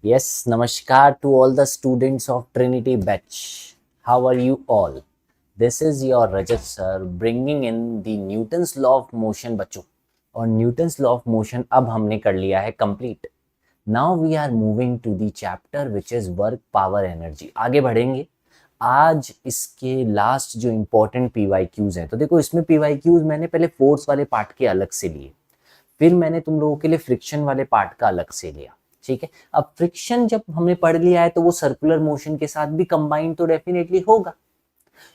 Yes, namaskar to all the students of Trinity Batch. How are you all? This is your Rajat sir bringing in the Newton's law of motion बच्चों. और Newton's law of motion अब हमने कर लिया है complete. Now we are moving to the chapter which is work power energy. आगे बढ़ेंगे. आज इसके लास्ट जो इंपॉर्टेंट पीवाईक्यूज हैं, तो देखो इसमें पीवाईक्यूज मैंने पहले फोर्स वाले पार्ट के अलग से लिए, फिर मैंने तुम लोगों के लिए फ्रिक्शन वाले पार्ट का अलग से लिया. ठीक है, अब फ्रिक्शन जब हमने पढ़ लिया है तो वो सर्कुलर मोशन के साथ भी कंबाइन तो डेफिनेटली होगा.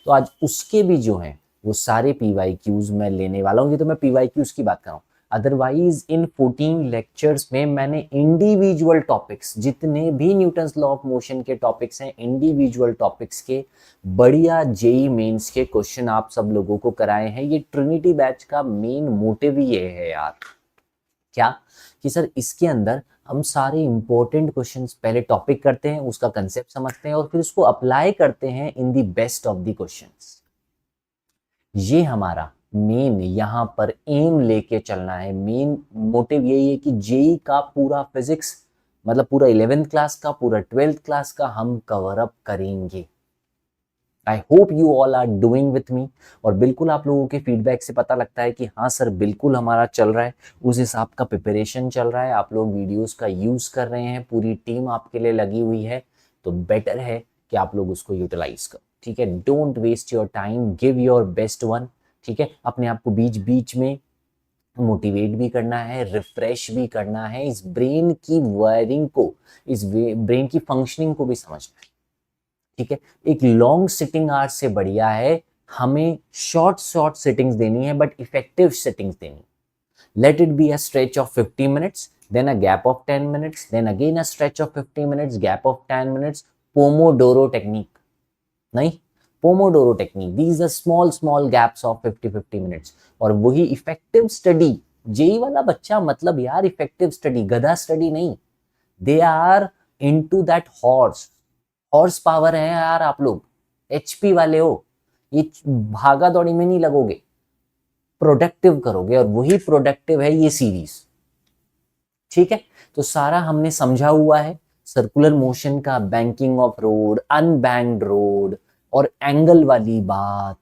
तो आज उसके भी जो हैं वो सारे पीवाईक्यूज मैं लेने वाला हूँ. ये तो मैं पीवाईक्यूज की बात कर रहा हूँ. अदरवाइज इन 14 लेक्चर्स में मैंने इंडिविजुअल टॉपिक्स, जितने भी न्यूटन्स लॉ ऑफ मोशन के टॉपिक्स हैं, इंडिविजुअल टॉपिक्स के बढ़िया जेई मेंस के क्वेश्चन आप सब लोगों को कराए हैं. ये ट्रिनिटी बैच का मेन मोटिव ही ये है यार, क्या कि सर इसके अंदर हम सारे इंपॉर्टेंट क्वेश्चंस पहले टॉपिक करते हैं, उसका कंसेप्ट समझते हैं और फिर उसको अप्लाई करते हैं in the best of the questions. ये हमारा मेन यहाँ पर एम लेके चलना है. मेन मोटिव यही है कि जेई का पूरा फिजिक्स, मतलब पूरा 11th क्लास का, पूरा 12th क्लास का हम कवर अप करेंगे. I hope you all are doing with me. और बिल्कुल आप लोगों के फीडबैक से पता लगता है कि हाँ सर बिल्कुल हमारा चल रहा है, उस हिसाब का प्रिपरेशन चल रहा है, आप लोग वीडियोस का यूज कर रहे हैं, पूरी टीम आपके लिए लगी हुई है. तो बेटर है कि आप लोग उसको यूटिलाइज करो. ठीक है, don't waste your time, give your best one. ठीक है, अपने आप को बीच बीच में मोटिवेट भी करना है, रिफ्रेश भी करना है, इस ब्रेन की वायरिंग को, इस ब्रेन की फंक्शनिंग को भी समझना है. ठीक है, एक लॉन्ग सिटिंग आवर्स से बढ़िया है हमें शॉर्ट शॉर्ट सिटिंग्स देनी है, बट इफेक्टिव सिटिंग्स देनी. Let it be a stretch of 50 minutes, then a gap of 10 minutes, then again a stretch of 50 minutes, gap of 10 minutes. Pomodoro technique नहीं, Pomodoro technique, these are small small gaps of 50 minutes. और वही effective study. JEE वाला बच्चा मतलब यार effective study, गधा study नहीं. They are into that horse. Horse power है यार आप लोग, एचपी वाले हो. ये भागा दौड़ी में नहीं लगोगे, प्रोडक्टिव करोगे, और वही प्रोडक्टिव है ये सीरीज. ठीक है, तो सारा हमने समझा हुआ है. सर्कुलर मोशन का banking of road, unbanked road और एंगल वाली बात,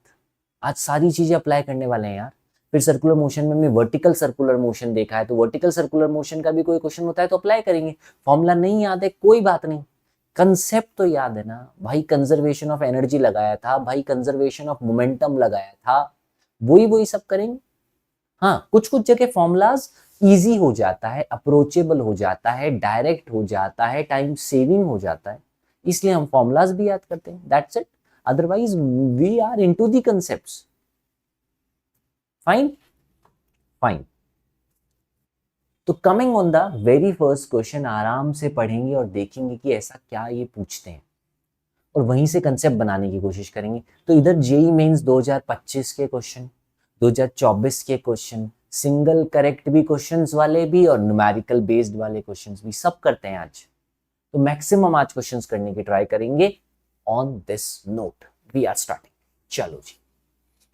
आज सारी चीजें अप्लाई करने वाले हैं यार. फिर सर्कुलर मोशन में हमने वर्टिकल सर्कुलर मोशन देखा है, तो वर्टिकल सर्कुलर मोशन का भी कोई क्वेश्चन होता है तो अप्लाई करेंगे. फॉर्मूला नहीं याद है कोई बात नहीं, कंसेप्ट तो याद है ना भाई. कंजर्वेशन ऑफ एनर्जी लगाया था भाई, कंजर्वेशन ऑफ मोमेंटम लगाया था, वही वही सब करेंगे. हाँ, कुछ कुछ जगह फॉर्मूलाज इजी हो जाता है, अप्रोचेबल हो जाता है, डायरेक्ट हो जाता है, टाइम सेविंग हो जाता है, इसलिए हम फॉर्मूलाज भी याद करते हैं. That's it. Otherwise we are into the concepts. Fine fine. तो coming on the very first question, आराम से पढ़ेंगे और देखेंगे कि ऐसा क्या ये पूछते हैं, और वहीं से कंसेप्ट बनाने की कोशिश करेंगे. तो इधर जेई मेंस 2025 के क्वेश्चन, 2024 के क्वेश्चन, सिंगल करेक्ट भी क्वेश्चंस वाले भी और न्यूमेरिकल बेस्ड वाले क्वेश्चंस भी, सब करते हैं आज. तो मैक्सिमम आज क्वेश्चंस करने की ट्राई करेंगे. On this note we are starting. चलो जी.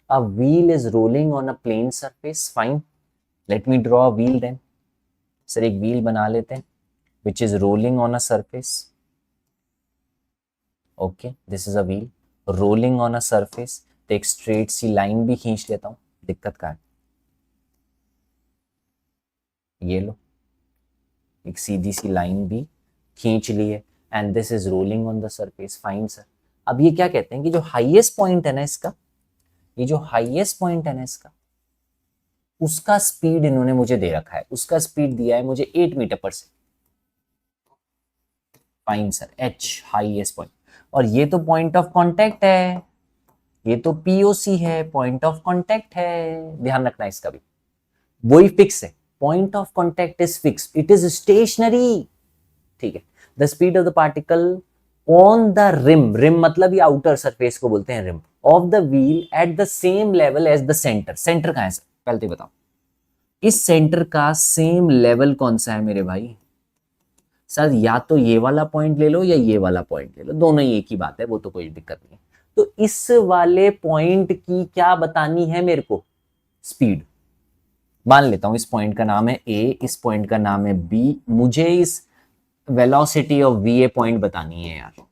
A wheel is rolling on a plane surface. Fine, let me draw a wheel then. Sir एक व्हील बना लेते हैं which is rolling on a surface. Okay, this is a wheel rolling on a surface. तो एक straight सी line भी खींच लेता हूं, दिक्कत का है. ये लो, एक सीधी सी लाइन भी खींच ली है, and this is rolling on the surface. Fine sir. अब ये क्या कहते हैं कि जो हाईएस्ट पॉइंट है ना इसका, ये जो हाईएस्ट पॉइंट है ना इसका, उसका स्पीड इन्होंने मुझे दे रखा है. उसका स्पीड दिया है मुझे 8 मीटर पर second. Fine sir, H highest point. और ये तो पॉइंट ऑफ कांटेक्ट है, ये तो पीओसी है, पॉइंट ऑफ कांटेक्ट है, ध्यान रखना इसका भी. वही फिक्स है, point of contact is fix, it is stationary. ठीक है. The speed of the particle on the rim, rim मतलब ये आउटर सरफेस को बोलते हैं rim, of the wheel at the same level as the centre. Centre कहां है sir, पहले तो बताओ इस सेंटर का सेम लेवल कौन सा है मेरे भाई. सर या तो ये वाला पॉइंट ले लो या ये वाला पॉइंट ले लो, दोनों ही एक ही बात है, वो तो कोई दिक्कत नहीं है. तो इस वाले पॉइंट की क्या बतानी है मेरे को, स्पीड. मान लेता हूं इस पॉइंट का नाम है ए, इस पॉइंट का नाम है बी. मुझे इस velocity of V A point बतानी है यार,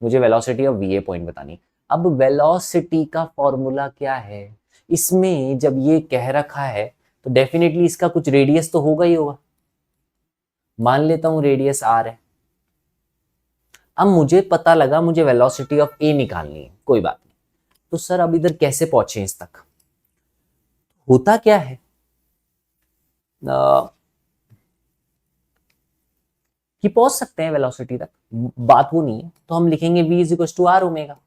मुझे velocity of V A point बतानी है। अब वेलोसिटी का फॉर्मूला क्या है, इसमें जब ये कह रखा है तो डेफिनेटली इसका कुछ रेडियस तो होगा ही होगा। मान लेता हूं रेडियस आर है। अब मुझे पता लगा मुझे वेलोसिटी ऑफ ए निकालनी है, कोई बात नहीं। तो सर अब इधर कैसे पहुंचे इस तक, होता क्या है कि पहुंच सकते हैं वेलोसिटी तक, बात वो नहीं है। तो हम लिखेंगे v is equal to r omega.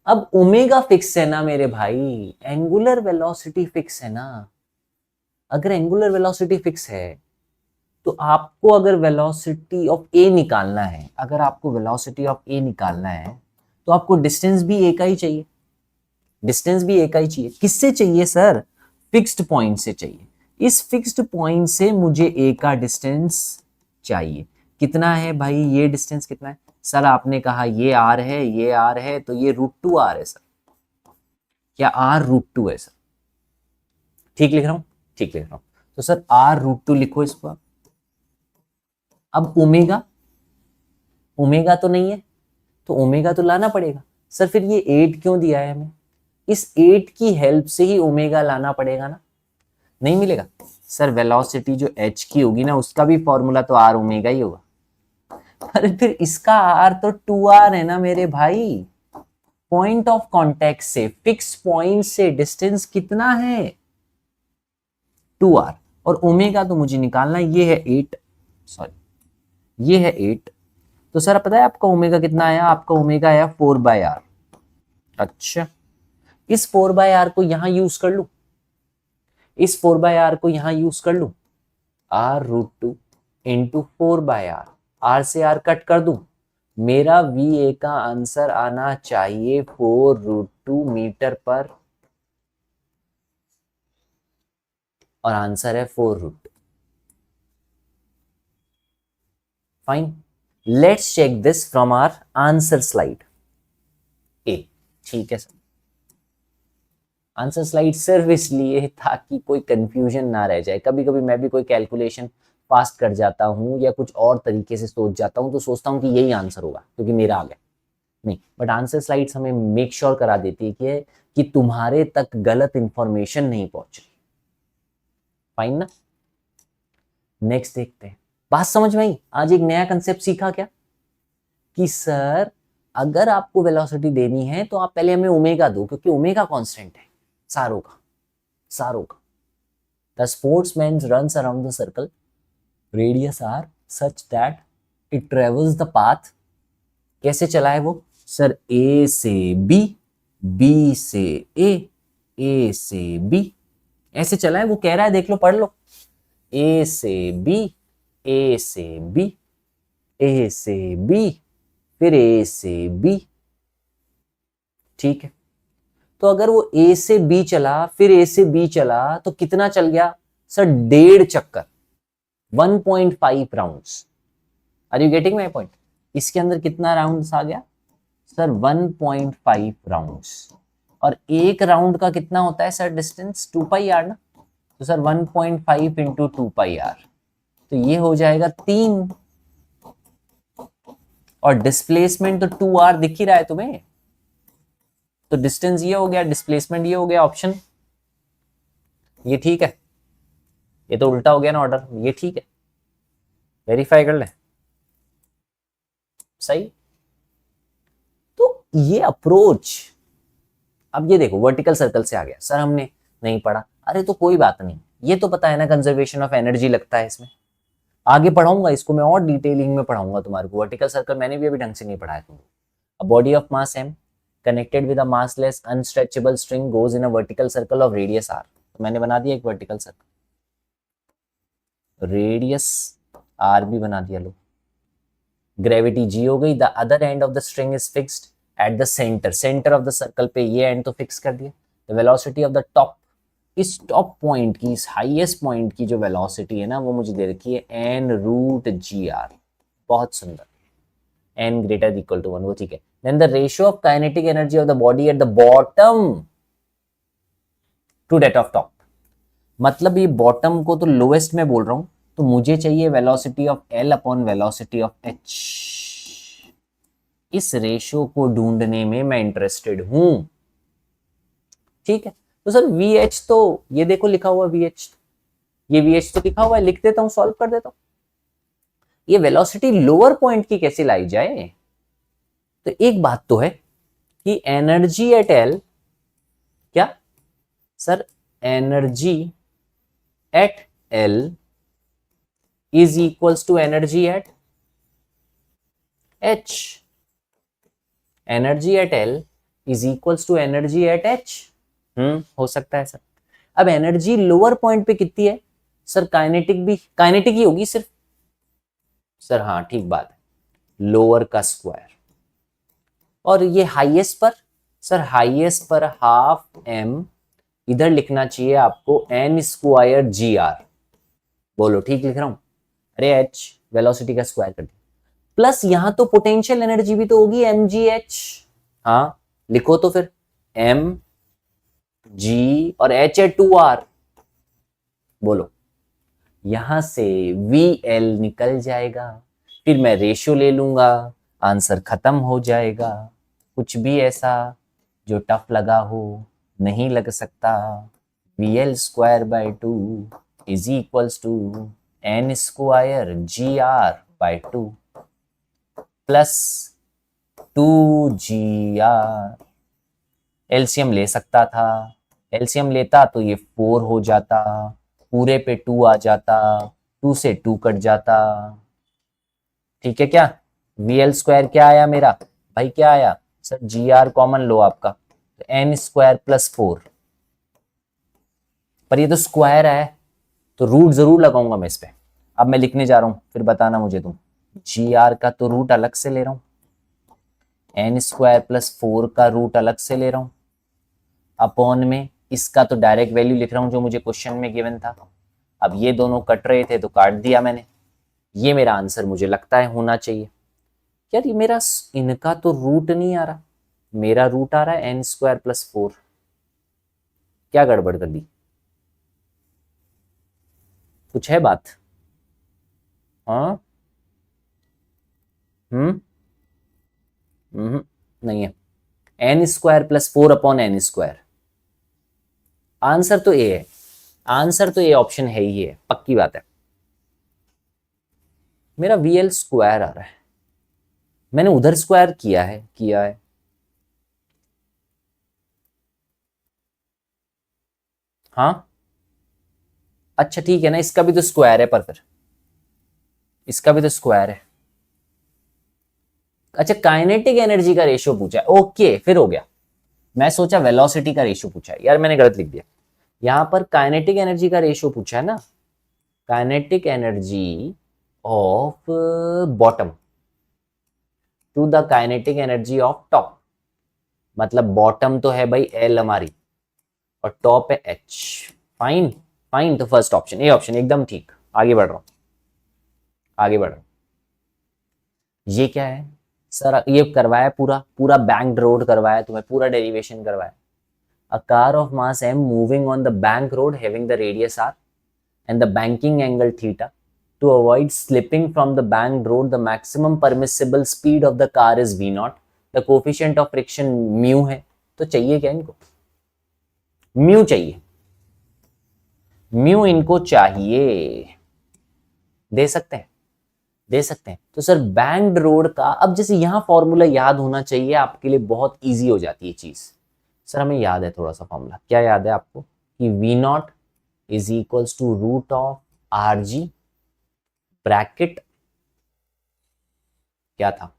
अब ओमेगा फिक्स है ना मेरे भाई, एंगुलर वेलोसिटी फिक्स है ना। अगर एंगुलर वेलोसिटी फिक्स है तो आपको अगर वेलोसिटी ऑफ ए निकालना है, अगर आपको वेलोसिटी ऑफ ए निकालना है तो आपको डिस्टेंस भी ए का ही चाहिए, डिस्टेंस भी ए का ही चाहिए। किससे चाहिए सर, फिक्स्ड पॉइंट से चाहिए। इस फिक्स्ड पॉइंट से मुझे ए का डिस्टेंस चाहिए। कितना है भाई, ये डिस्टेंस कितना है सर, आपने कहा ये आर है, ये आर है, तो ये √2 आर है सर। क्या आर √2 है सर, ठीक लिख रहा हूं, ठीक लिख रहा हूं। तो सर आर √2 लिखो इसको आप। अब ओमेगा, ओमेगा तो नहीं है तो ओमेगा तो लाना पड़ेगा सर। फिर ये 8 क्यों दिया है हमें, इस 8 की हेल्प से ही ओमेगा लाना पड़ेगा ना, नहीं मिलेगा सर। वेलोसिटी जो h की होगी ना उसका भी फॉर्मूला तो आर ओमेगा ही होगा। अरे फिर इसका आर तो 2r है ना मेरे भाई। पॉइंट ऑफ कांटेक्ट से, फिक्स पॉइंट से डिस्टेंस कितना है 2r, और ओमेगा तो मुझे निकालना है, ये है 8, सॉरी ये है 8। तो सर पता है आपका ओमेगा कितना आया, आपका ओमेगा आया 4/r। अच्छा, इस 4/r को यहां यूज कर लू, इस 4/r को यहां यूज कर लू, r√2 इंटू 4/r, r से r कट कर दूं, मेरा VA का आंसर आना चाहिए 4√2 मीटर पर, और आंसर है 4√2। Fine, let's check this from our answer slide A. ठीक है सर, आंसर स्लाइड सिर्फ इसलिए ताकि कोई कंफ्यूजन ना रह जाए। कभी कभी मैं भी कोई कैलकुलेशन फास्ट कर जाता हूँ या कुछ और तरीके से सोच जाता हूँ तो सोचता हूँ कि यही आंसर होगा क्योंकि मेरा आ गया, नहीं। बट आंसर स्लाइड्स हमें मेक श्योर करा देती है कि तुम्हारे तक गलत इंफॉर्मेशन नहीं पहुंच रही। फाइन ना, नेक्स्ट देखते हैं। बात समझ में आई, आज एक नया कंसेप्ट सीखा क्या कि सर अगर आपको वेलोसिटी देनी है तो आप पहले हमें ओमेगा दो, क्योंकि ओमेगा कांस्टेंट है सारों का, सारों का। The sportsman runs around the circle, radius r such that it travels the path. कैसे चला है वो सर, ए से बी, बी से ए से बी, ऐसे चला है। वो कह रहा है, देख लो पढ़ लो, ए से बी, ए से बी, ए से बी, फिर ए से बी। ठीक है, तो अगर वो ए से बी चला फिर ए से बी चला तो कितना चल गया सर, 1.5 चक्कर, 1.5 rounds. Are you getting my point, इसके अंदर कितना राउंड्स आ गया सर, 1.5 राउंड्स। और एक राउंड का कितना होता है सर डिस्टेंस, 2πr ना, तो सर 1.5 इंटू 2πr, तो ये हो जाएगा 3। और डिस्प्लेसमेंट तो 2r दिख ही रहा है तुम्हें, तो डिस्टेंस ये हो गया, डिस्प्लेसमेंट ये हो गया, ऑप्शन ये ठीक है। ये तो उल्टा हो गया ना ऑर्डर, ये ठीक है, वेरीफाई कर ले, सही। तो ये अप्रोच, अब ये देखो वर्टिकल सर्कल से आ गया सर, हमने नहीं पढ़ा, अरे तो कोई बात नहीं, ये तो पता है ना कंजर्वेशन ऑफ एनर्जी लगता है इसमें। आगे पढ़ाऊंगा इसको मैं और डिटेलिंग में पढ़ाऊंगा तुम्हारे को। वर्टिकल सर्कल मैंने भी अभी ढंग से नहीं पढ़ाया तुमको। A body of mass m connected with a massless unstretchable string goes in a vertical circle of radius r। तो मैंने बना दिया एक वर्टिकल सर्कल, रेडियस r भी बना दिया लो, ग्रेविटी g हो गई, the other end of the string is fixed at the centre, centre of the circle पे ये एंड तो फिक्स कर दिया। The velocity of the top, इस टॉप पॉइंट की, इस हाईएस्ट पॉइंट की जो वेलोसिटी है ना वो मुझे दे रखी है n√gr। बहुत सुंदर, n greater equal to 1, वो ठीक है। Then the ratio of kinetic energy of the body at the bottom to that of top, मतलब ये बॉटम को तो लोएस्ट में बोल रहा हूं, तो मुझे चाहिए velocity of L upon velocity of H. इस रेशो को ढूंढने में मैं इंटरेस्टेड हूं। ठीक है, तो सर वी एच तो ये देखो लिखा हुआ वी एच, ये वी एच तो लिखा हुआ है, लिख देता हूं, सॉल्व कर देता हूं। ये वेलोसिटी लोअर पॉइंट की कैसे लाई जाए? तो एक बात तो है कि एनर्जी एट एल, क्या sir, energy at L is equals to energy at H. Energy at L is equals to energy at H. हो सकता है सर। अब एनर्जी लोअर पॉइंट पे कितनी है सर? काइनेटिक भी काइनेटिक ही होगी सिर्फ सर। हाँ ठीक बात है, लोअर का स्क्वायर। और ये हाईएस्ट पर सर, हाईएस्ट पर हाफ एम, इधर लिखना चाहिए आपको एन स्क्वायर जी आर। बोलो ठीक लिख रहा हूं? अरे एच वेलोसिटी का स्क्वायर कर दिया, प्लस यहां तो पोटेंशियल एनर्जी भी तो होगी एम जी एच। हाँ लिखो तो फिर, एम जी और एच है 2R। बोलो, यहां से वी एल निकल जाएगा, फिर मैं रेशियो ले लूंगा, आंसर खत्म हो जाएगा। कुछ भी ऐसा जो टफ लगा हो नहीं लग सकता। V L square by 2 is equals to n square g r by 2 plus 2GR। LCM ले सकता था, एलसीएम लेता तो ये 4 हो जाता, पूरे पे 2 आ जाता, 2 से 2 कट जाता। ठीक है क्या? वी एल स्क्वायर क्या आया मेरा भाई, क्या आया सर? जी आर कॉमन लो आपका, तो एन स्क्वायर प्लस 4। पर ये तो स्क्वायर है तो रूट जरूर लगाऊंगा मैं इस पे। अब मैं लिखने जा रहा हूं, फिर बताना मुझे तुम। जी आर का तो रूट अलग से ले रहा हूं, एन स्क्वायर प्लस 4 का रूट अलग से ले रहा हूं, अपॉन में इसका तो डायरेक्ट वैल्यू लिख रहा हूं जो मुझे क्वेश्चन में गिवन था। अब ये दोनों कट रहे थे तो काट दिया मैंने। ये मेरा आंसर मुझे लगता है होना चाहिए। यार ये मेरा इनका तो रूट नहीं आ रहा, मेरा रूट आ रहा है एन स्क्वायर प्लस 4। क्या गड़बड़ कर दी? कुछ है बात? हाँ हम्म नहीं है। N square plus 4 upon n square, answer तो ए है, आंसर तो ए ऑप्शन है ही है, पक्की बात है। मेरा वी एल स्क्वायर आ रहा है, मैंने उधर स्क्वायर किया है। हाँ अच्छा ठीक है ना, इसका भी तो स्क्वायर है, पर फिर इसका भी तो स्क्वायर है। अच्छा काइनेटिक एनर्जी का रेशियो पूछा है, ओके फिर हो गया। मैं सोचा वेलोसिटी का रेशियो पूछा है, यार मैंने गलत लिख दिया। यहां पर काइनेटिक एनर्जी का रेशियो पूछा है ना, kinetic energy of bottom to the kinetic energy of top. मतलब बॉटम तो है भाई एल हमारी, और टॉप है एच। फाइन फाइन, तो फर्स्ट ऑप्शन, ए ऑप्शन एकदम ठीक। आगे बढ़ रहा हूं, आगे बढ़ रहा हूं। ये क्या है सर? ये करवाया पूरा पूरा बैंक रोड करवाया तुम्हें, पूरा डेरिवेशन करवाया। A car of mass m moving on the bank road having the radius r and the banking angle theta, to avoid slipping from the banked road the maximum permissible speed of the car is v naught, the coefficient of friction mu है। तो चाहिए क्या इनको? Mu चाहिए, mu इनको चाहिए। दे सकते हैं, दे सकते हैं। तो सर बैंक्ड रोड का, अब जैसे यहां फॉर्मूला याद होना चाहिए आपके लिए, बहुत इजी हो जाती है चीज। सर हमें याद है थोड़ा सा फॉर्मूला, क्या याद है आपको? कि v not is equals to root of r ji bracket, क्या था,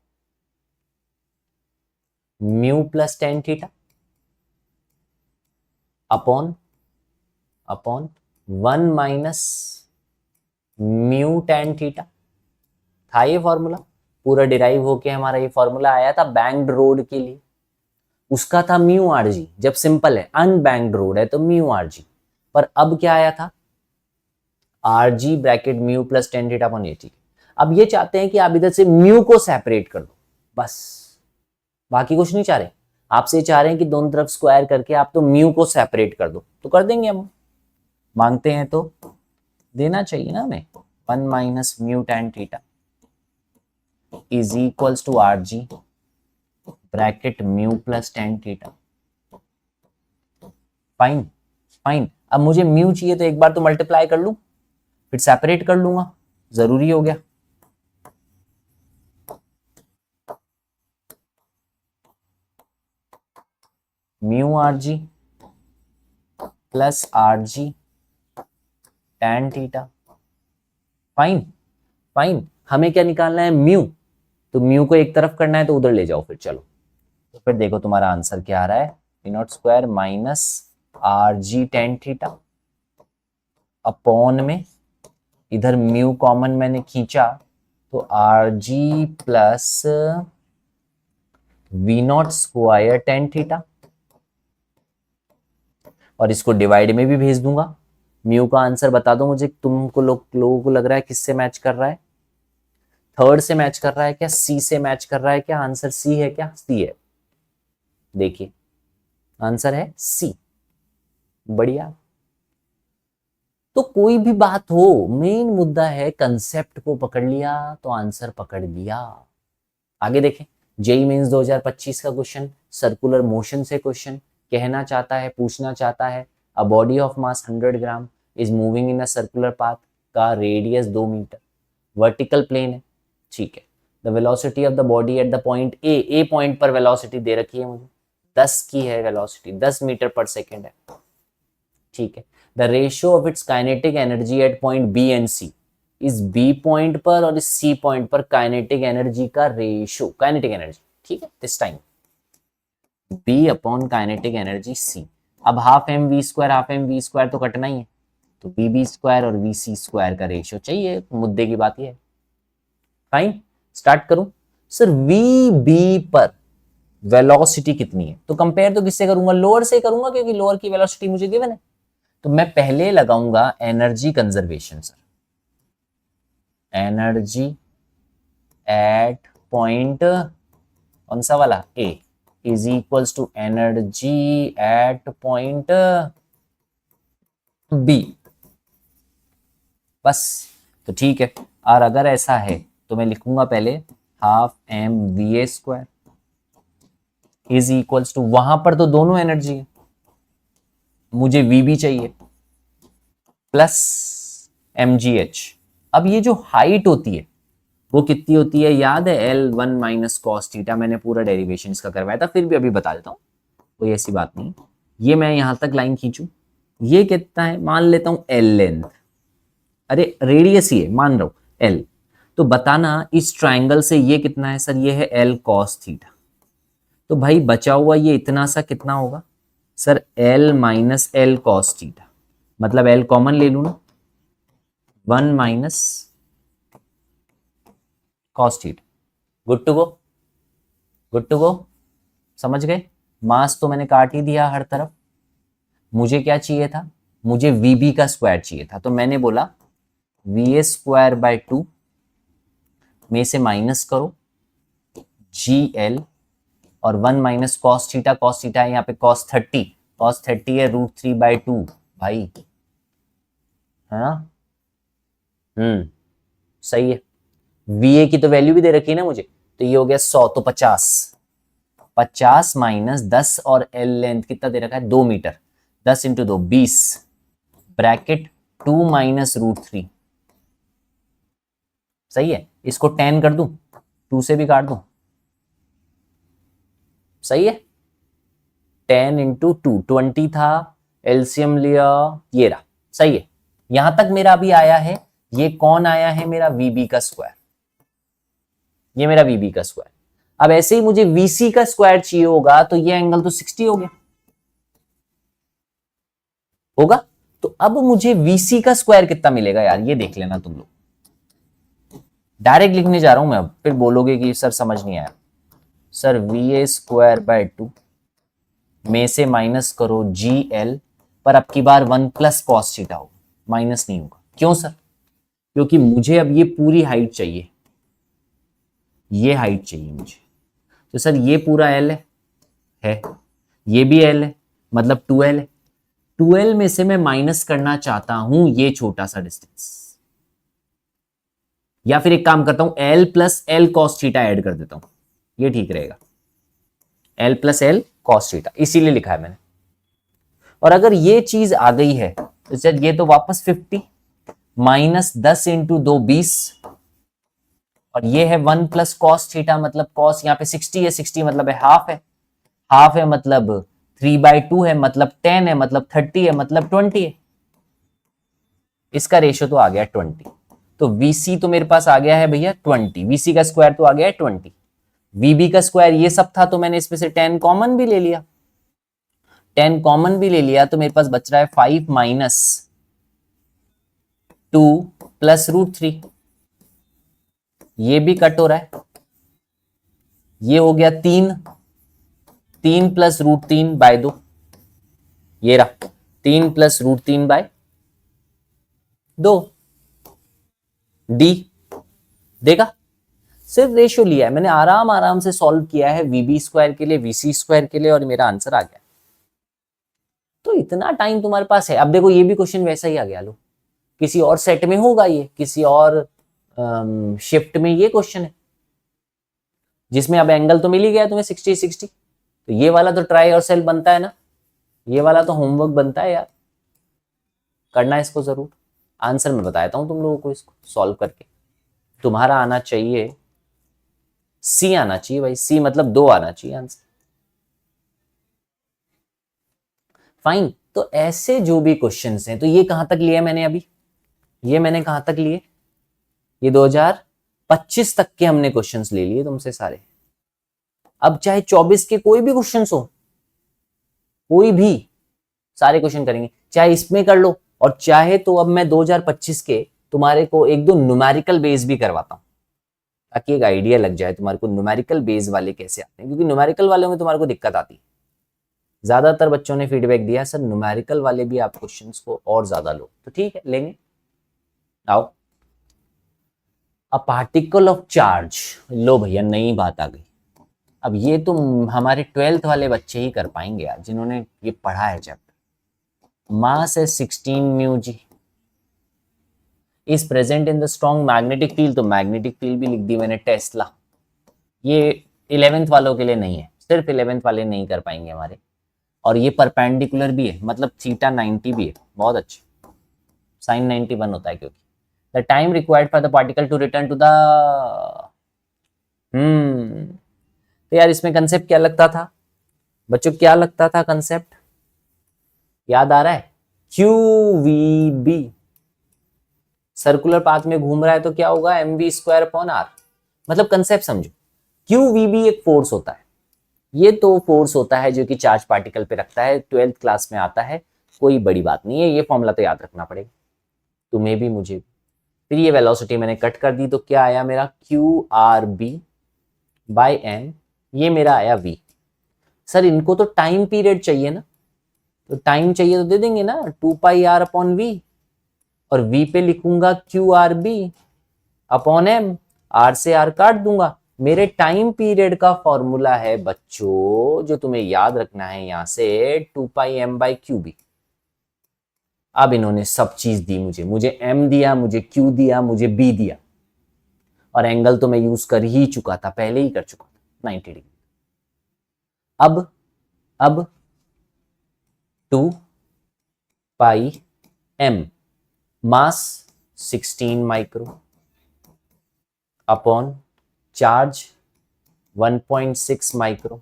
mu plus ten theta upon upon 1 minus mu tan theta. था ये फॉर्मूला, पूरा डिराइव होके हमारा ये फॉर्मूला आया था बैंक्ड रोड के लिए। उसका था म्यू आर जी, जब सिंपल है अनबैंक्ड रोड है तो म्यू आर जी। पर अब क्या आया था? R ji bracket mu plus ten theta upon A. अब ये चाहते हैं कि आप इधर से म्यू को सेपरेट कर दो, बस, बाकी कुछ नहीं चाह रहे। आपसे चाह रहे हैं कि दोनों तरफ स्क्वायर करके आप तो म्यू को सेपरेट कर दो, तो कर देंगे हम। मांगते हैं तो देना चाहिए ना हमें। 1 minus mu tan theta is equals to r ji bracket mu plus tan theta. Fine fine. अब मुझे म्यू चाहिए तो एक बार तो मल्टीप्लाई कर लूं, फिर सेपरेट कर लूंगा, जरूरी हो गया। Mu R g plus are g tan theta. Fine fine. हमें क्या निकालना है, म्यू, तो म्यू को एक तरफ करना है तो उधर ले जाओ फिर। चलो तो फिर देखो तुम्हारा आंसर क्या आ रहा है, p not square minus r g tan theta upon में, इधर म्यू कॉमन मैंने खींचा तो r g plus v not square tan theta, और इसको डिवाइड में भी भेज दूंगा। म्यू का आंसर बता दो मुझे, तुमको लोगों को लग रहा है किससे मैच कर रहा है, थर्ड से मैच कर रहा है क्या, सी से मैच कर रहा है क्या, आंसर सी है क्या, सी है। देखिए आंसर है सी, बढ़िया। तो कोई भी बात हो, मेन मुद्दा है कंसेप्ट को पकड़ लिया तो आंसर पकड़ लिया। आगे देखें, जेई मीन्स 2025 का क्वेश्चन, सर्कुलर मोशन से क्वेश्चन कहना चाहता है, पूछना चाहता है a body of mass 100 gram is moving in a circular path का रेडियस 2 मीटर, वर्टिकल प्लेन है, ठीक है। The velocity of the body at the point A point पर वेलोसिटी दे रखी है मुझे, 10 की है वेलोसिटी, 10 मीटर पर सेकेंड है, ठीक है। The ratio of its kinetic energy at point B and C, इस बी पॉइंट पर और इस सी पॉइंट पर काइनेटिक एनर्जी का रेशियो, काइनेटिक एनर्जी, ठीक है, this time B upon kinetic energy C. अब हाफ एम वी स्क्वायर तो कटना ही है, तो बी बी स्क्वायर और वी सी स्क्वायर का रेशियो चाहिए, मुद्दे की बात यह है। फाइन, स्टार्ट करूं सर, वी बी पर वेलोसिटी कितनी है, तो कंपेयर तो किससे करूंगा, लोअर से करूंगा क्योंकि लोअर की वेलोसिटी मुझे गिवन है। तो मैं पहले लगाऊंगा energy conservation sir, energy at point कौन सा वाला, A, is equals to energy at point B, बस। तो ठीक है, और अगर ऐसा है तो मैं लिखूंगा पहले half m v a square is equals to, वहां पर तो दोनों एनर्जी है, मुझे वी भी चाहिए, प्लस एम जी एच। अब ये जो हाइट होती है वो कितनी होती है, याद है, L one minus cos theta, मैंने पूरा डेरिवेशन इसका करवाया था, फिर भी अभी बता देता हूँ, कोई ऐसी बात नहीं। ये मैं यहां तक लाइन खींचू, ये कितना है, मान लेता हूं एल लेंथ, अरे रेडियस ही है, मान रहा हूं एल, तो बताना इस ट्राइंगल से ये कितना है सर, ये है एल कॉस थीटा, तो भाई बचा हुआ ये इतना सा कितना होगा sir, L minus L cos theta, मतलब एल कॉमन ले लू ना, 1 minus cos theta. Good to go, good to go, समझ गए। मास तो मैंने काट ही दिया हर तरफ, मुझे क्या चाहिए था, मुझे वी बी का स्क्वायर चाहिए था, तो मैंने बोला वी ए स्क्वायर बाय 2 में से माइनस करो जी एल, और 1 माइनस कॉस थीटा है यहाँ पे कॉस 30 है √3/2 भाई, है ना, सही है। वी ए की तो वैल्यू भी दे रखी है ना मुझे, तो ये हो गया 100, तो 50, 50 माइनस 10, और एल लेंथ कितना दे रखा है, 2 मीटर, 10 इंटू 2 20, ब्रैकेट 2 माइनस √3, सही है। इसको 10 कर दूं, 2 से भी काट दूं, सही है, 10 इंटू 2 20 था, एलसीएम लिया, ये रहा, सही है। यहां तक मेरा अभी आया है, ये कौन आया है, मेरा वीबी का स्क्वायर, ये मेरा वीबी का स्क्वायर। अब ऐसे ही मुझे वीसी का स्क्वायर चाहिए होगा, तो ये एंगल तो 60 हो गया होगा, तो अब मुझे वीसी का स्क्वायर कितना मिलेगा यार, ये देख लेना तुम लोग, डायरेक्ट लिखने जा रहा हूं मैं, अब फिर बोलोगे कि सर समझ नहीं आया। Sir we a square by 2 में से माइनस करो जी एल, पर अब की बार 1 प्लस कॉस थीटा हो, माइनस नहीं होगा, क्यों सर, क्योंकि मुझे अब ये पूरी हाइट चाहिए, ये हाइट चाहिए मुझे, तो सर ये पूरा एल है, ये भी एल है, मतलब 2L है, 2L में से मैं माइनस करना चाहता हूं ये छोटा सा डिस्टेंस, या फिर एक काम करता हूं, L plus L cos theta add कर देता हूं, ये ठीक रहेगा, L plus L cos theta, इसीलिए लिखा है मैंने। और अगर ये चीज आ गई है तो ये तो वापस 50 माइनस 10 इंटू 2 20, और ये है 1 प्लस कॉस थीटा, मतलब कॉस यहाँ पे 60 है, 60 मतलब है हाफ है, हाफ है मतलब 3/2 है, मतलब 10 है, मतलब 30 है, मतलब 20 है। इसका रेशियो तो आ गया 20, तो VC तो मेरे पास आ गया है भैया 20, VC का स्क्वायर तो आ गया है 20, VB का स्क्वायर ये सब था, तो मैंने इसमें से 10 कॉमन भी ले लिया, 10 कॉमन भी ले लिया, तो मेरे पास बच रहा है 5 माइनस 2 प्लस √3, ये भी कट हो रहा है, ये हो गया 3, 3 प्लस √3/2, ये रहा 3 प्लस √3/2, डी। देखा, सिर्फ रेशियो लिया है मैंने, आराम आराम से सॉल्व किया है VB स्क्वायर के लिए, VC स्क्वायर के लिए, और मेरा आंसर आ गया। तो इतना टाइम तुम्हारे पास है। अब देखो ये भी क्वेश्चन वैसा ही आ गया, लो किसी और सेट में होगा, ये किसी और शिफ्ट में ये क्वेश्चन है, जिसमें अब एंगल तो मिल ही गया तुम्हें 60-60, तो ये वाला तो ट्राई और सेल बनता है ना, ये वाला तो होमवर्क बनता है यार, करना है इसको जरूर। आंसर मैं बताता हूं तुम लोगों को, इसको सॉल्व करके तुम्हारा आना चाहिए सी, आना चाहिए भाई, सी मतलब 2 आना चाहिए आंसर। फाइन, तो ऐसे जो भी क्वेश्चंस हैं, तो ये कहां तक लिए मैंने अभी, ये मैंने कहां तक लिए, ये 2025 तक के हमने क्वेश्चंस ले लिए तुमसे सारे। अब चाहे 24 के कोई भी क्वेश्चंस हो, कोई भी, सारे क्वेश्चन करेंगे, चाहे इसमें कर लो, और चाहे तो अब मैं 2025 के तुम्हारे को 1-2 न्यूमेरिकल बेस भी करवाता हूं, ताकि एक आइडिया लग जाए तुम्हारे को न्यूमेरिकल बेस वाले कैसे आते हैं, क्योंकि न्यूमेरिकल वालों में तुम्हारे को दिक्कत आती है। ज्यादातर बच्चों ने फीडबैक दिया सर न्यूमेरिकल वाले भी आप क्वेश्चंस को और ज्यादा लो, तो ठीक है लेंगे। आओ, अ पार्टिकल ऑफ चार्ज, लो भैया नई बात आ गई। अब ये तो हमारे 12th वाले बच्चे ही कर पाएंगे यार, जिन्होंने ये पढ़ा है चैप्टर। मास है 16 mu g, is present in the strong magnetic field, तो मैग्नेटिक फील्ड भी लिख दी मैंने, टेस्ला। ये 11th वालों के लिए नहीं है, सिर्फ 11th वाले नहीं कर पाएंगे हमारे। और ये परपेंडिकुलर भी है, मतलब थीटा 90 भी है, बहुत अच्छा, साइन 91 होता है, क्योंकि the time required for the particle to return to the, तो यार इसमें कंसेप्ट क्या लगता था बच्चों, क्या लगता था कंसेप्ट, याद आ रहा है, QVB सर्कुलर पाथ में घूम रहा है तो क्या होगा, mv²/r, मतलब कंसेप्ट समझो। QVB एक फोर्स होता है, ये तो फोर्स होता है जो कि चार्ज पार्टिकल पे रखता है, 12th क्लास में आता है, कोई बड़ी बात नहीं है, ये फॉर्मूला तो याद रखना पड़ेगा तुम्हें भी मुझे भी। फिर ये वेलोसिटी मैंने कट कर दी, तो क्या आया मेरा, QRB/m, ये मेरा आया V। सर इनको तो टाइम पीरियड चाहिए ना, तो टाइम चाहिए तो दे देंगे ना, 2πr/v, और V पे लिखूंगा QRB/m, R से R काट दूंगा। मेरे टाइम पीरियड का फॉर्मूला है बच्चों, जो तुम्हें याद रखना है यहां से, 2πm/qb। अब इन्होंने सब चीज दी मुझे m दिया, मुझे q दिया, मुझे b दिया, और एंगल तो मैं यूज कर ही चुका था, पहले ही कर चुका था 90 डिग्री। अब 2πm, मास 16 micro upon charge 1.6 micro,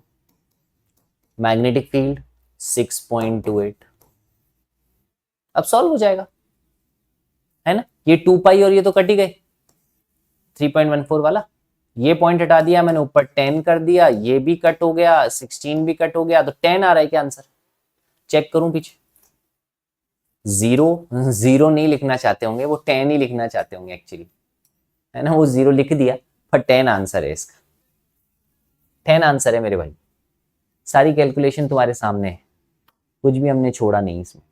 magnetic field 6.28। अब सॉल्व हो जाएगा, है ना, ये 2π और ये तो कट ही गए, 3.14 वाला, ये पॉइंट हटा दिया मैंने, ऊपर 10 कर दिया, ये भी कट हो गया, 16 भी कट हो गया, तो 10 आ रहा है क्या आंसर, चेक करूं पीछे, जीरो नहीं लिखना चाहते होंगे वो, 10 ही लिखना चाहते होंगे एक्चुअली, है ना, वो 0 लिख दिया, पर 10 आंसर है इसका, 10 आंसर है मेरे भाई, सारी कैलकुलेशन तुम्हारे सामने है, कुछ भी हमने छोड़ा नहीं इसमें,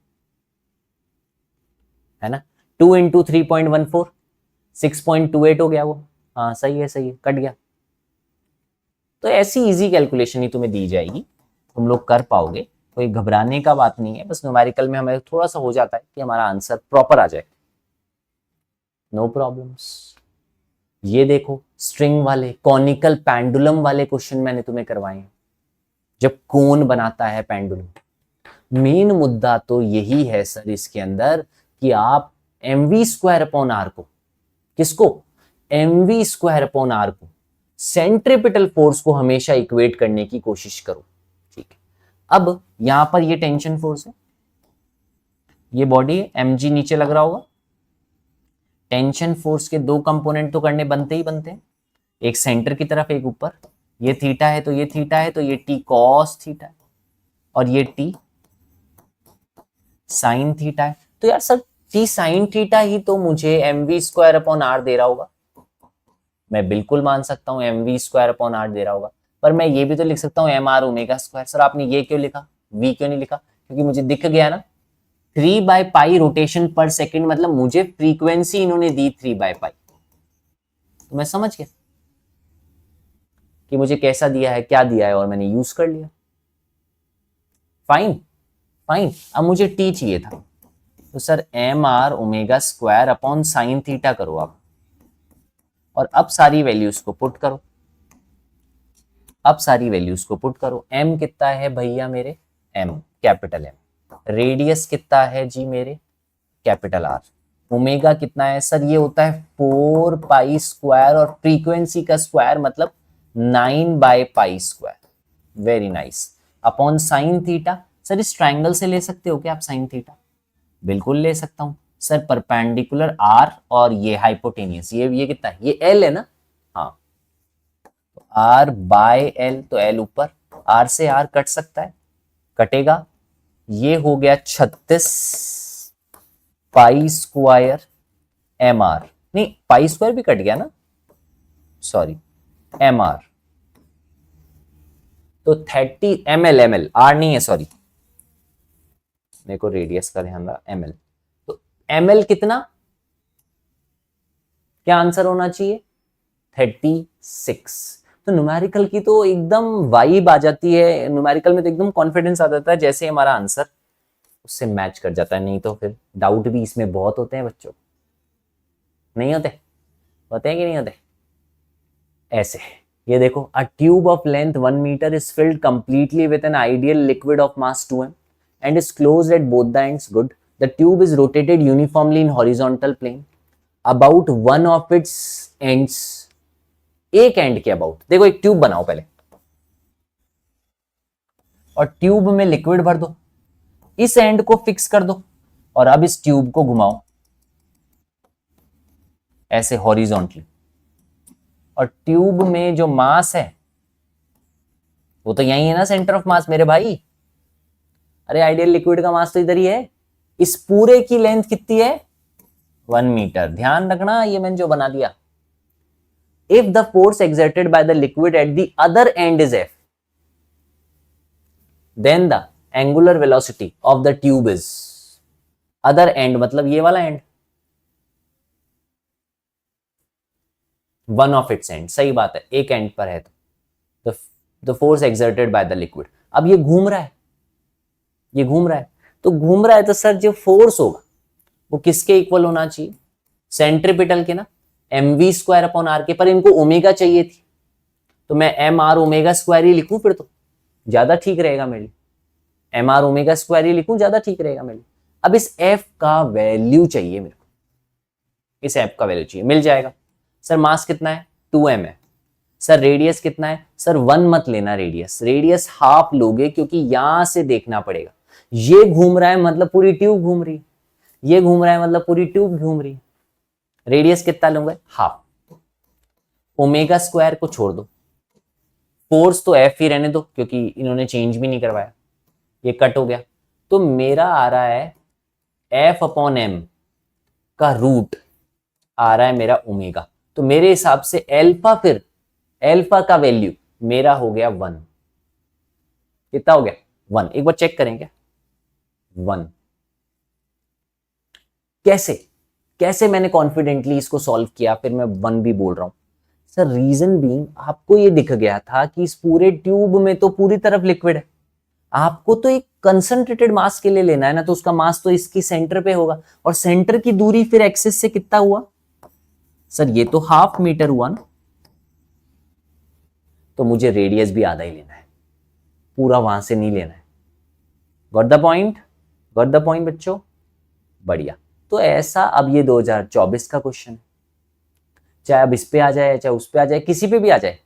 है ना। 2 इंटू 3.14, 6.28 हो गया वो, हाँ सही है कट गया। तो ऐसी इजी कैलकुलेशन ही तुम्हें दी जाएगी, तुम लोग कर पाओगे, कोई घबराने का बात नहीं है, बस न्यूमेरिकल में हमें थोड़ा सा हो जाता है कि हमारा आंसर प्रॉपर आ जाए, नो प्रॉब्लम्स। ये देखो स्ट्रिंग वाले कॉनिकल पेंडुलम वाले क्वेश्चन मैंने तुम्हें करवाए हैं, जब कोन बनाता है पेंडुलम। मेन मुद्दा तो यही है सर इसके अंदर कि आप mv² अपॉन r को, किसको, mv² अपॉन r को सेंट्रिपिटल फोर्स को हमेशा इक्वेट करने की कोशिश करो। ठीक है, अब यहां पर ये टेंशन फोर्स है, ये बॉडी है, mg नीचे लग रहा होगा। टेंशन फोर्स के दो कंपोनेंट तो करने बनते ही बनते हैं, एक सेंटर की तरफ एक ऊपर। ये थीटा है तो ये थीटा है, तो ये टी कॉस थीटा है और ये टी साइन थीटा है। तो यार सर टी साइन थीटा ही तो मुझे mv²अपॉन r दे रहा होगा। मैं बिल्कुल मान सकता हूं mv²अपॉन r दे रहा होगा, पर मैं ये भी तो लिख सकता हूं mr⍵²। सर आपने ये क्यों लिखा, v क्यों नहीं लिखा? क्योंकि मुझे दिख गया ना 3/π रोटेशन पर सेकंड, मतलब मुझे फ्रीक्वेंसी इन्होंने दी 3/π, तो मैं समझ गया कि मुझे कैसा दिया है, क्या दिया है, और मैंने यूज कर लिया। Fine fine. अब मुझे टी चाहिए था, तो sir mr⍵² upon sine theta करो आप, और अब सारी वैल्यूज को पुट करो, अब सारी वैल्यूज को पुट करो। m कितना है भैया मेरे, m कैपिटल M। रेडियस कितना है जी मेरे, कैपिटल R। ओमेगा कितना है सर, ये होता है 4π², और फ्रीक्वेंसी का स्क्वायर मतलब 9/π²। Very nice. Upon sine theta, sir इस ट्रायंगल से ले सकते हो क्या आप साइन थीटा? बिल्कुल ले सकता हूं सर, परपेंडिकुलर R और ये हाइपोटेनियस, ये कितना है, ये L है ना, हाँ, तो R/L, तो L ऊपर, R से R कट सकता है, कटेगा, ये हो गया 36π² mr, नहीं π² भी कट गया ना, सॉरी mr, तो 30 ml r नहीं है, सॉरी मेरे को रेडियस का ध्यान रहा, ml, तो ml कितना, क्या आंसर होना चाहिए, 36। तो न्यूमेरिकल की तो एकदम वाइब आ जाती है, न्यूमेरिकल में तो एकदम कॉन्फिडेंस आ जाता है, जैसे हमारा आंसर उससे मैच कर जाता है। नहीं तो फिर डाउट भी इसमें बहुत होते हैं बच्चों, नहीं होते, होते हैं कि नहीं होते? ऐसे ये देखो, a tube of length 1 metre is filled completely with an ideal liquid of mass 2m and is closed at both the ends. Good. The tube is rotated uniformly in horizontal plane about one of its ends, एक end के about. देखो एक tube बनाओ पहले, और tube में liquid भर दो, इस एंड को फिक्स कर दो, और अब इस ट्यूब को घुमाओ ऐसे हॉरिजॉन्टली, और ट्यूब में जो मास है वो तो यही है ना, सेंटर ऑफ मास मेरे भाई। अरे आइडियल लिक्विड का मास तो इधर ही है। इस पूरे की लेंथ कितनी है, 1 मीटर। ध्यान रखना ये मैंने जो बना दिया, if the force exerted by the liquid at the other end is F, then the angular velocity of the tube is, other end मतलब ये वाला end, one of its end। सही बात है, एक end पर है तो the force exerted by the liquid। अब ये घूम रहा है, ये घूम रहा है, तो घूम रहा है तो सर जो फोर्स होगा वो किसके इक्वल होना चाहिए, सेंट्रिपिटल के ना, mv²/r के। पर इनको ओमेगा चाहिए थी, तो मैं mr⍵² ही लिखूं, फिर तो ज्यादा ठीक रहेगा मेरे लिए, mr⍵² ही लिखूं, ज्यादा ठीक रहेगा मेरे लिए। अब इस f का वैल्यू चाहिए मेरे को, इस f का वैल्यू चाहिए, मिल जाएगा। सर मास कितना है, 2m है। सर रेडियस कितना है, सर 1 मत लेना रेडियस, रेडियस हाफ लोगे, क्योंकि यहां से देखना पड़ेगा। ये घूम रहा है मतलब पूरी ट्यूब घूम रही है, ये घूम रहा है मतलब पूरी ट्यूब घूम रही है। रेडियस कितना लूंगा, हाफ। ω² को छोड़ दो, फोर्स तो F ही रहने दो, क्योंकि इन्होंने चेंज भी नहीं करवाया, ये कट हो गया। तो मेरा आ रहा है F/m का रूट आ रहा है मेरा ओमेगा। तो मेरे हिसाब से एल्फा, फिर एल्फा का वैल्यू मेरा हो गया 1। कितना हो गया, 1। एक बार चेक करें क्या, 1। कैसे मैंने कॉन्फिडेंटली इसको सॉल्व किया, फिर मैं 1 भी बोल रहा हूं सर। रीजन बीइंग, आपको ये दिख गया था कि इस पूरे ट्यूब में तो पूरी तरफ लिक्विड है, आपको तो एक कंसंट्रेटेड मास के लिए लेना है ना, तो उसका मास तो इसकी सेंटर पे होगा, और सेंटर की दूरी फिर एक्सिस से कितना हुआ, सर ये तो हाफ मीटर हुआ ना, तो मुझे रेडियस भी आधा ही लेना है, पूरा वहां से नहीं लेना है। Got the point, got the point बच्चों, बढ़िया। तो ऐसा अब ये 2024 का क्वेश्चन, चाहे अब इस पे आ जाए चाहे उस पे आ जाए, किसी पे भी आ जाए,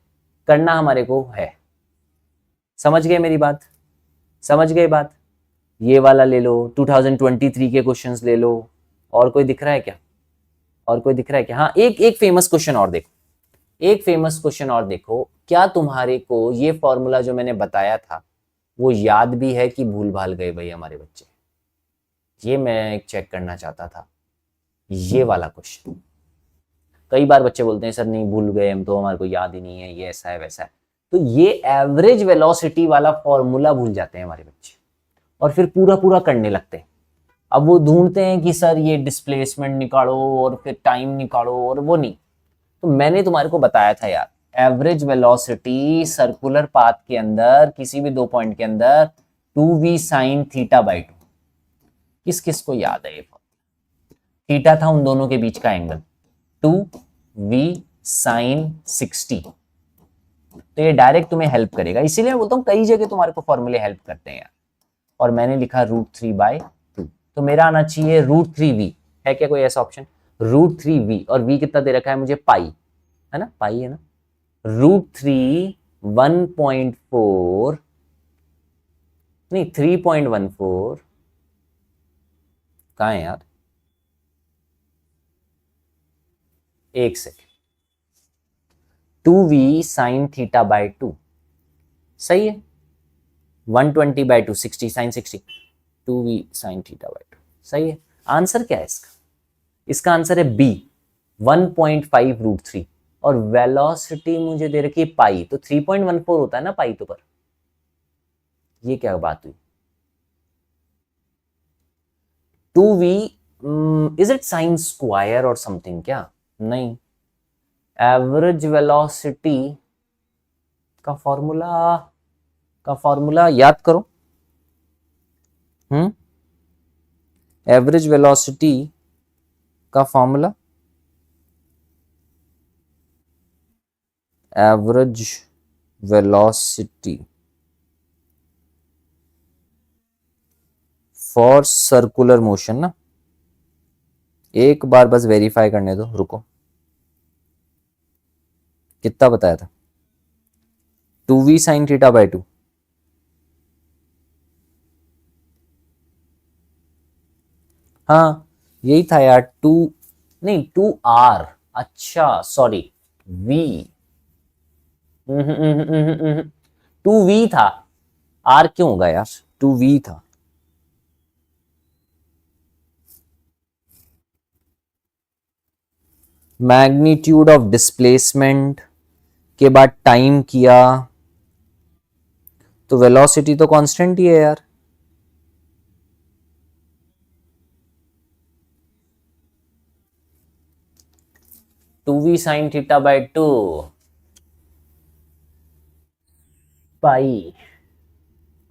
करना हमारे को है। समझ गए मेरी बात, समझ गए बात। ये वाला ले लो, 2023 के क्वेश्चंस ले लो। और कोई दिख रहा है क्या, और कोई दिख रहा है क्या? हाँ, एक एक फेमस क्वेश्चन और देखो, एक फेमस क्वेश्चन और देखो। क्या तुम्हारे को ये फॉर्मूला जो मैंने बताया था वो याद भी है कि भूल भाल गए भाई हमारे बच्चे? ये मैं एक चेक करना चाहता था, ये वाला क्वेश्चन। कई बार बच्चे बोलते हैं सर नहीं भूल गए हम तो, हमारे को याद ही नहीं है, ये ऐसा है वैसा है। तो ये एवरेज वेलोसिटी वाला फॉर्मूला भूल जाते हैं हमारे बच्चे और फिर पूरा पूरा करने लगते हैं। अब वो ढूंढते हैं कि सर ये डिस्प्लेसमेंट निकालो और फिर टाइम निकालो, और वो नहीं। तो मैंने तुम्हारे को बताया था यार, एवरेज वेलोसिटी सर्कुलर पाथ के अंदर किसी भी दो पॉइंट के अंदर 2v साइन थीटा बाई 2। किस किस को याद है ये? थीटा था उन दोनों के बीच का एंगल, 2v साइन 60। तो ये डायरेक्ट तुम्हें हेल्प करेगा, इसीलिए मैं बोलता हूँ कई जगह तुम्हारे को फॉर्मूले हेल्प करते हैं यार। और मैंने लिखा √3/2, तो मेरा आना चाहिए √3v। है क्या कोई ऐसा ऑप्शन? √3v, और v कितना दे रखा है मुझे? पाई, है ना, पाई है ना। √3 1.4 नहीं 3.14 कहाँ है यार, एक second. 2v sign theta by 2 सही है, 120/2 60 sign 60, 2v sign theta by 2 सही है। आंसर क्या है इसका? इसका आंसर है बी, 1.5 √3। और वेलोसिटी मुझे दे रखी है पाई, तो 3.14 होता है ना पाई तो पर। ये क्या बात हुई? 2v is it sine square और समथिंग क्या? नहीं, एवरेज वेलोसिटी का फॉर्मूला याद करो। एवरेज वेलोसिटी का formula, average velocity for circular motion ना, एक बार बस वेरीफाई करने दो, रुको। कितना बताया था? 2v sign theta by 2। हाँ यही था यार, 2 नहीं 2r, अच्छा सॉरी, v 2v था, r क्यों होगा यार, 2v था। मैग्नीट्यूड ऑफ डिस्प्लेसमेंट के बाद टाइम किया, तो वेलोसिटी तो कांस्टेंट ही है यार। Two v sine theta by 2 pi.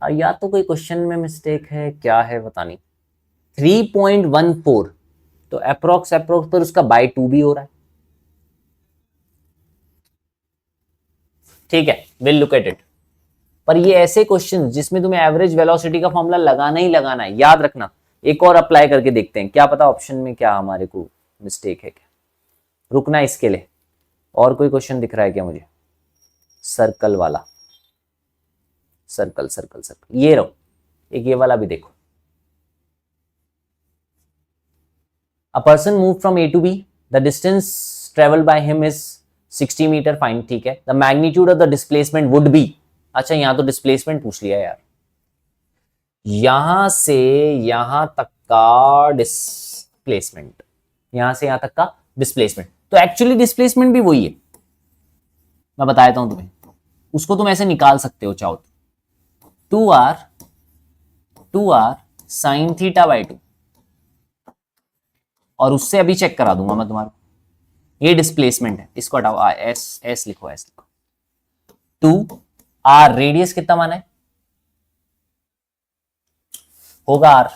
या तो कोई क्वेश्चन में मिस्टेक है, क्या है पता नहीं। 3.14, तो अप्रोक्स पर उसका बाई 2 भी हो रहा है। ठीक है, विल लुक एट इट। पर ये ऐसे क्वेश्चन जिसमें तुम्हें एवरेज वेलोसिटी का फॉर्मूला लगाना ही लगाना है, याद रखना। एक और अप्लाई करके देखते हैं, क्या पता ऑप्शन में क्या हमारे को मिस्टेक है क्या। रुकना इसके लिए। और कोई क्वेश्चन दिख रहा है क्या मुझे? सर्कल वाला, सर्कल सर्कल सर्कल, ये रहो। एक ये वाला भी देखो। A person move from A to B, the distance travel by him is 60 metre, fine ठीक है। The magnitude of the displacement would be, अच्छा यहां तो डिस्प्लेसमेंट पूछ लिया यार। यहां से यहां तक का डिस्प्लेसमेंट, यहां से यहां तक का डिस्प्लेसमेंट, तो एक्चुअली डिस्प्लेसमेंट भी वही है। मैं बता देता हूं तुम्हें, उसको तुम ऐसे निकाल सकते हो चाहो तो, 2r साइन थीटा बाई 2, और उससे अभी चेक करा दूंगा मैं तुम्हारा। ये डिस्प्लेसमेंट है, इसको हटाओ, एस एस लिखो, एस लिखो। 2r रेडियस कितना माना है, होगा r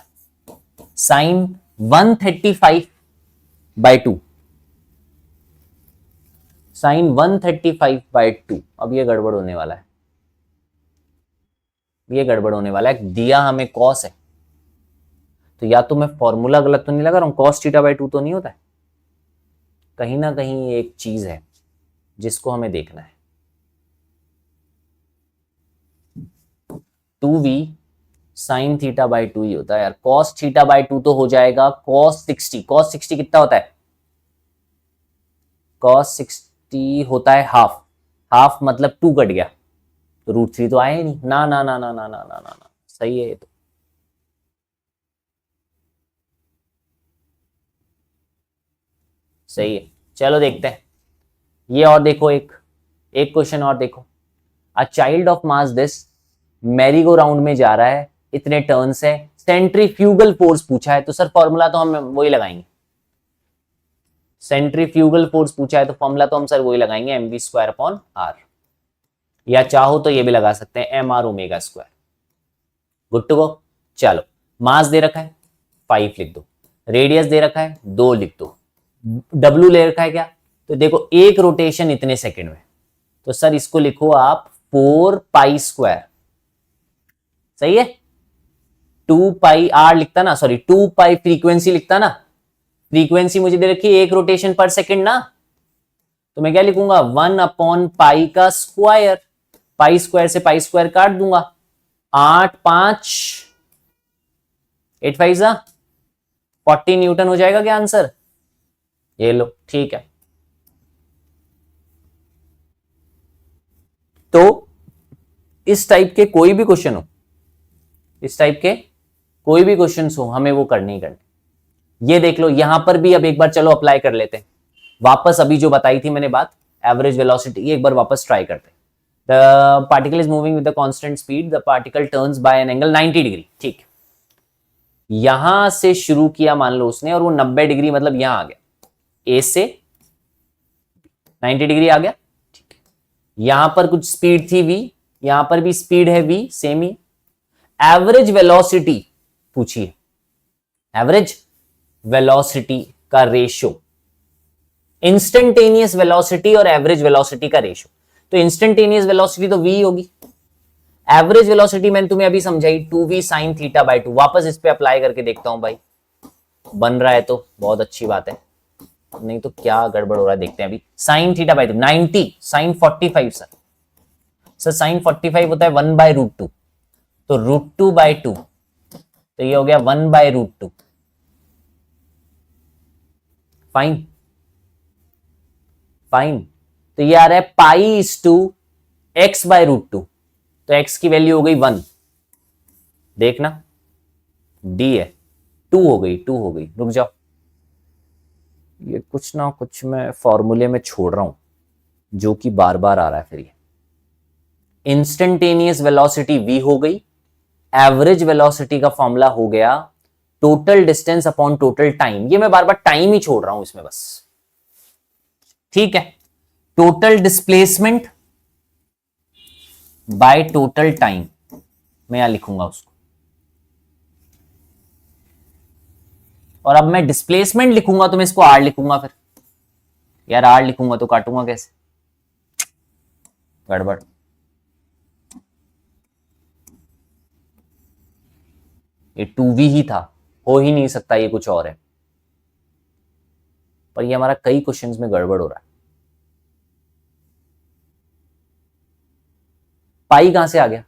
साइन 135/2, साइन 135/2। अब ये गड़बड़ होने वाला है, ये गड़बड़ होने वाला है। दिया हमें कॉस है, तो या तो मैं फॉर्मूला गलत तो नहीं लगा रहा हूं, cos θ/2 तो नहीं होता है। कहीं ना कहीं एक चीज है जिसको हमें देखना है। 2v sin θ/2 ही होता है यार। cos θ/2 तो हो जाएगा cos 60। cos 60 कितना होता है? cos 60 होता है हाफ। हाफ मतलब 2 कट गया, तो √3 तो आया ही नहीं। ना ना ना ना ना ना ना ना ना, सही है ये तो। सही है, चलो देखते हैं। ये और देखो, एक एक क्वेश्चन और देखो। A child of mass this merry go round में जा रहा है, इतने टर्न्स है, सेंट्रीफ्यूगल फोर्स पूछा है, तो सर फॉर्मूला तो हम वही लगाएंगे। सेंट्रीफ्यूगल फोर्स पूछा है तो फॉर्मूला तो हम सर वही लगाएंगे, mv²/r। या चाहो तो ये भी लगा सकते हैं, mr⍵²। Good to go. चलो, मास दे रखा है 5 लिख दो, रेडियस दे रखा है 2 लिख दो, W ले रखा है क्या? तो देखो एक रोटेशन इतने सेकंड में, तो सर इसको लिखो आप 4π²। सही है, 2πr लिखता ना, सॉरी 2π फ्रीक्वेंसी लिखता ना। फ्रीक्वेंसी मुझे दे रखी है 1 रोटेशन पर सेकंड ना, तो मैं क्या लिखूंगा 1/π का स्क्वायर। π² से π² काट दूंगा, 8 5 8 5 40 न्यूटन हो जाएगा क्या आंसर? ये लो, ठीक है। तो इस टाइप के कोई भी क्वेश्चन हो, इस टाइप के कोई भी क्वेश्चन हो, हमें वो करने ही करने। ये देख लो, यहां पर भी अब एक बार चलो अप्लाई कर लेते हैं वापस। अभी जो बताई थी मैंने बात, एवरेज वेलोसिटी, एक बार वापस ट्राई करते हैं। The particle is moving with the constant speed, the particle turns by an angle 90 degree. ठीक, यहां से शुरू किया मान लो उसने, और वो 90 डिग्री मतलब यहां आ गया, ए से 90 डिग्री आ गया। ठीक, यहां पर कुछ स्पीड थी v, यहां पर भी स्पीड है v, सेम ही। एवरेज वेलोसिटी पूछिए, एवरेज वेलोसिटी का रेशियो, इंस्टेंटेनियस वेलोसिटी और एवरेज वेलोसिटी का रेशियो। तो इंस्टेंटेनियस वेलोसिटी तो v होगी, एवरेज वेलोसिटी मैंने तुम्हें अभी समझाई 2v sin θ/2। वापस इस पे अप्लाई करके देखता हूं भाई, बन रहा है तो बहुत अच्छी बात है, नहीं तो क्या गड़बड़ हो रहा है देखते हैं अभी। sin θ/2 90 sin 45 सर sin 45 होता है 1/√2, तो √2/2, तो ये हो गया 1/√2। फाइन फाइन, तो ये आ रहा है π/x/√2, तो x की वैल्यू हो गई 1। देखना d है, 2 हो गई, 2 हो गई। रुक जाओ, ये कुछ ना कुछ मैं फॉर्मूले में छोड़ रहा हूं जो कि बार बार आ रहा है। फिर ये इंस्टेंटेनियस वेलोसिटी v हो गई, एवरेज वेलोसिटी का फॉर्मूला हो गया total distance upon total time. ये मैं बार बार टाइम ही छोड़ रहा हूं इसमें बस, ठीक है। Total displacement by total time, मैं यहां लिखूंगा उसको। और अब मैं डिस्प्लेसमेंट लिखूंगा तो मैं इसको r लिखूंगा। फिर यार r लिखूंगा तो काटूंगा कैसे, गड़बड़। ये 2v ही था, हो ही नहीं सकता ये कुछ और है। पर ये हमारा कई क्वेश्चंस में गड़बड़ हो रहा है। पाई कहां से आ गया?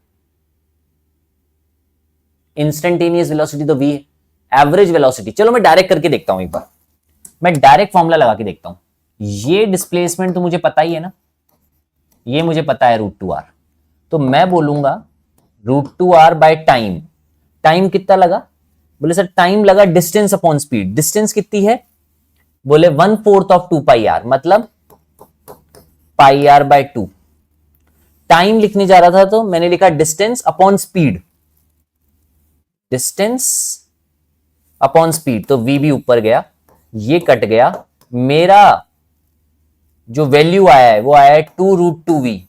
इंस्टेंटेनियस वेलोसिटी तो v है, एवरेज वेलोसिटी। चलो मैं डायरेक्ट करके देखता हूं एक बार, मैं डायरेक्ट फॉर्मूला लगा के देखता हूं। ये डिस्प्लेसमेंट तो मुझे पता ही है ना, ये मुझे पता है √2r, तो मैं बोलूंगा √2r बाय टाइम। टाइम कितना लगा? बोले सर टाइम लगा डिस्टेंस अपॉन स्पीड। डिस्टेंस कितनी है? बोले 1/4 ऑफ 2πr, मतलब πr/2। टाइम लिखने जा रहा था तो मैंने लिखा distance upon speed, distance upon speed, तो v भी ऊपर गया, ये कट गया। मेरा जो वैल्यू आया है वो आया है 2√2v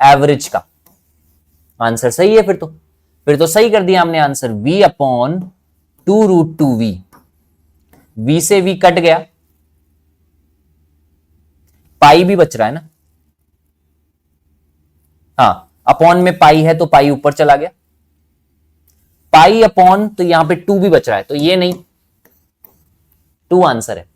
एवरेज का। आंसर सही है फिर तो सही कर दिया हमने answer, v upon 2√2v। v से v कट गया, पाई भी बच रहा है ना, हाँ अपॉन में पाई है तो पाई ऊपर चला गया, पाई अपॉन तो यहां पे 2 भी बच रहा है, तो ये नहीं, 2 आंसर है,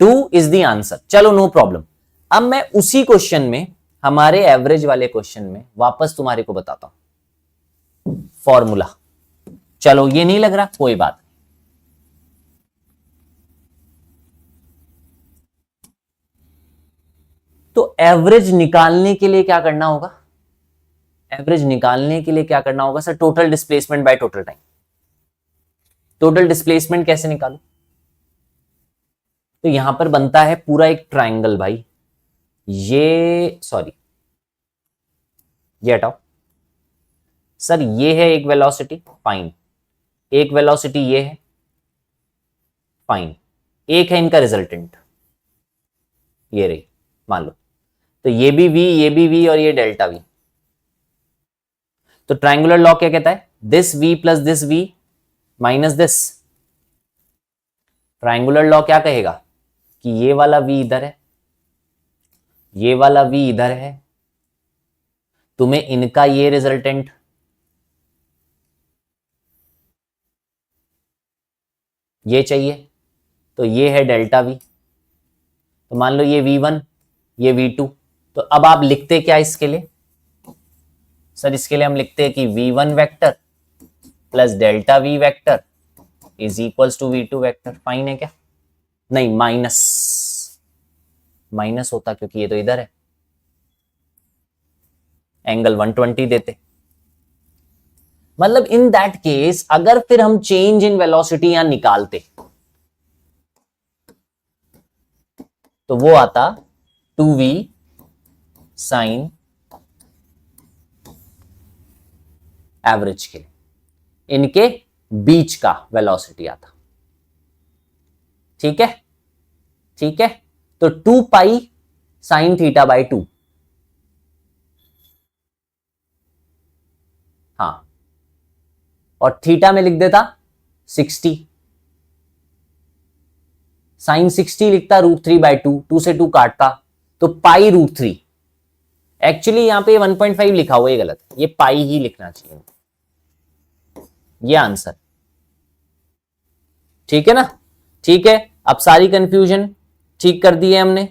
2 इज द आंसर। चलो नो प्रॉब्लम। अब मैं उसी क्वेश्चन में, हमारे एवरेज वाले क्वेश्चन में वापस तुम्हारे को बताता हूं फॉर्मूला। चलो ये नहीं लग रहा, कोई बात। तो एवरेज निकालने के लिए क्या करना होगा, एवरेज निकालने के लिए क्या करना होगा sir, total displacement by total time. Total displacement कैसे निकालू, तो यहां पर बनता है पूरा एक ट्राइंगल भाई, ये सॉरी ये हटाओ सर, ये है एक वेलोसिटी, फाइन, एक वेलोसिटी ये है, फाइन, एक है इनका रिजल्टेंट, ये रही मान लो, तो ये भी v, ये भी v और ये डेल्टा v। तो ट्राइंगुलर लॉ क्या कहता है, this v plus this v minus this. Triangular law क्या कहेगा कि ये वाला v इधर है, ये वाला v इधर है, तुम्हें इनका ये रिजल्टेंट, ये चाहिए, तो ये है डेल्टा v। तो मान लो ये v1, ये v2, तो अब आप लिखते क्या इसके लिए सर, इसके लिए हम लिखते हैं कि v1 vector plus delta v vector is equals to v2 vector. Fine है क्या, नहीं माइनस, माइनस होता क्योंकि ये तो इधर है, एंगल 120 देते। मतलब इन दैट केस अगर फिर हम चेंज इन वेलोसिटी यहां निकालते तो वो आता 2v साइन एवरेज के, इनके बीच का वेलोसिटी आता। ठीक है, ठीक है, तो 2 पाई साइन थीटा बाई 2, हाँ, और थीटा में लिख देता 60, साइन 60 लिखता √3/2, 2 से 2 काटता तो पाई √3। एक्चुअली यहां पे 1.5 लिखा हुआ, ये गलत है, ये पाई ही लिखना चाहिए, ये आंसर। ठीक है ना, ठीक है, अब सारी कंफ्यूजन ठीक कर दी है हमने,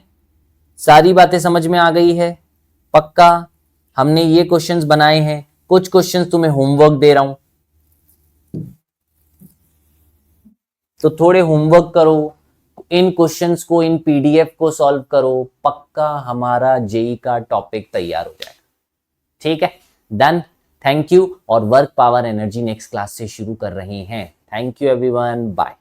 सारी बातें समझ में आ गई है पक्का। हमने ये क्वेश्चंस बनाए हैं, कुछ क्वेश्चंस तुम्हें होमवर्क दे रहा हूं, तो थोड़े होमवर्क करो, इन क्वेश्चंस को, इन पीडीएफ को सॉल्व करो, पक्का हमारा जेई का टॉपिक तैयार हो जाएगा। ठीक है, डन, थैंक यू। और work power energy next class से शुरू कर रहे हैं। Thank you everyone, bye.